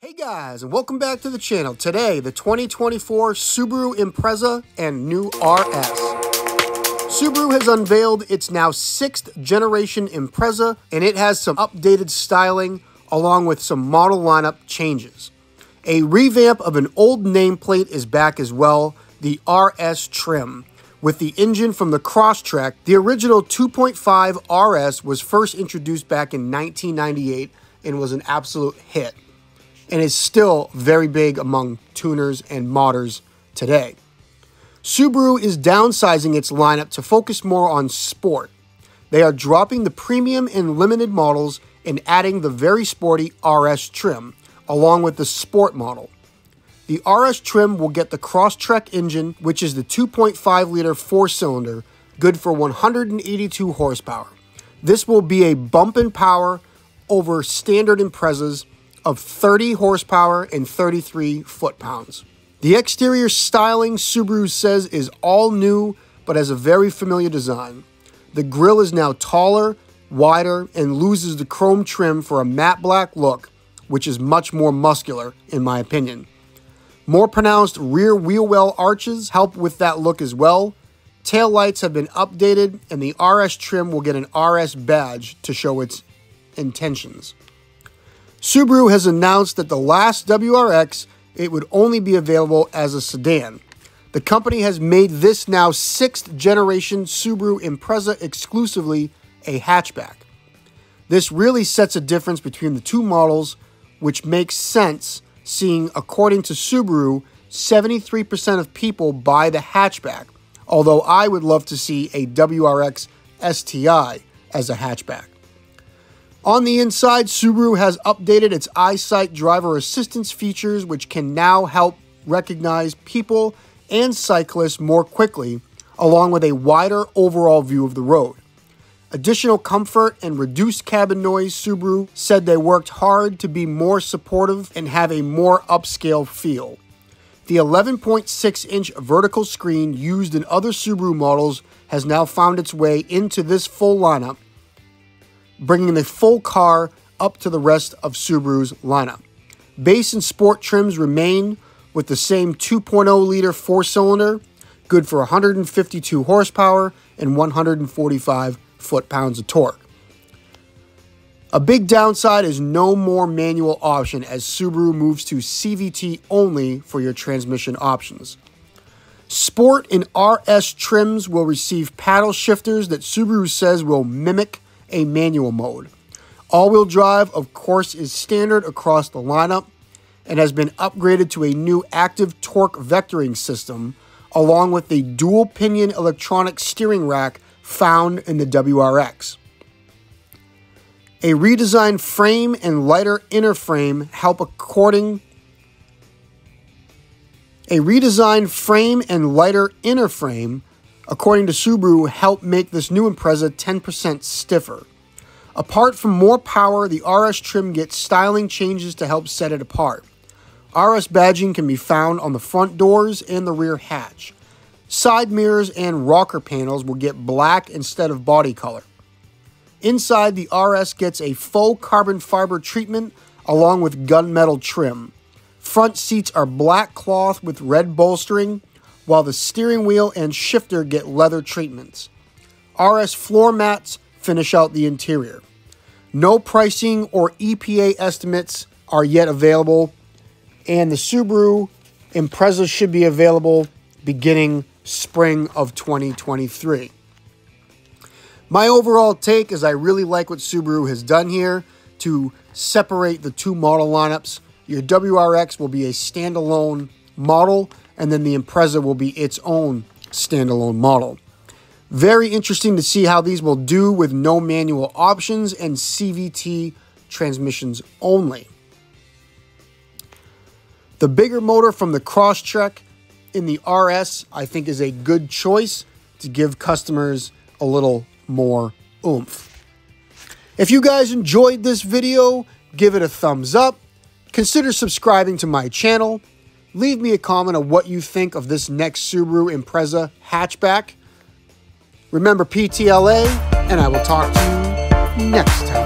Hey guys, and welcome back to the channel. Today, the 2024 Subaru Impreza and new RS. Subaru has unveiled its now 6th generation Impreza, and it has some updated styling along with some model lineup changes. A revamp of an old nameplate is back as well, the RS trim. With the engine from the Crosstrek, the original 2.5 RS was first introduced back in 1998 and was an absolute hit, and is still very big among tuners and modders today. Subaru is downsizing its lineup to focus more on sport. They are dropping the premium and limited models and adding the very sporty RS trim, along with the sport model. The RS trim will get the Crosstrek engine, which is the 2.5-liter 4-cylinder, good for 182 horsepower. This will be a bump in power over standard Imprezas of 30 horsepower and 33 foot-pounds. The exterior styling, Subaru says, is all new, but has a very familiar design. The grille is now taller, wider, and loses the chrome trim for a matte black look, which is much more muscular, in my opinion. More pronounced rear wheel well arches help with that look as well. Tail lights have been updated, and the RS trim will get an RS badge to show its intentions. Subaru has announced that the last WRX, it would only be available as a sedan. The company has made this now 6th generation Subaru Impreza exclusively a hatchback. This really sets a difference between the two models, which makes sense seeing, according to Subaru, 73% of people buy the hatchback, although I would love to see a WRX STI as a hatchback. On the inside, Subaru has updated its EyeSight driver assistance features, which can now help recognize people and cyclists more quickly, along with a wider overall view of the road. Additional comfort and reduced cabin noise, Subaru said they worked hard to be more supportive and have a more upscale feel. The 11.6-inch vertical screen used in other Subaru models has now found its way into this full lineup, bringing the full car up to the rest of Subaru's lineup. Base and sport trims remain with the same 2.0-liter 4-cylinder, good for 152 horsepower and 145 foot-pounds of torque. A big downside is no more manual option as Subaru moves to CVT only for your transmission options. Sport and RS trims will receive paddle shifters that Subaru says will mimic a manual mode. All-wheel drive, of course, is standard across the lineup and has been upgraded to a new active torque vectoring system, along with the dual-pinion electronic steering rack found in the WRX. A redesigned frame and lighter inner frame according to Subaru, help make this new Impreza 10% stiffer. Apart from more power, the RS trim gets styling changes to help set it apart. RS badging can be found on the front doors and the rear hatch. Side mirrors and rocker panels will get black instead of body color. Inside, the RS gets a faux carbon fiber treatment along with gunmetal trim. Front seats are black cloth with red bolstering, while the steering wheel and shifter get leather treatments. RS floor mats finish out the interior. No pricing or EPA estimates are yet available, and the Subaru Impreza should be available beginning spring of 2023. My overall take is I really like what Subaru has done here to separate the two model lineups. Your WRX will be a standalone model, and then the Impreza will be its own standalone model. Very interesting to see how these will do with no manual options and CVT transmissions only. The bigger motor from the Crosstrek in the RS, I think, is a good choice to give customers a little more oomph. If you guys enjoyed this video, give it a thumbs up. Consider subscribing to my channel. Leave me a comment on what you think of this next Subaru Impreza hatchback. Remember PTLA, and I will talk to you next time.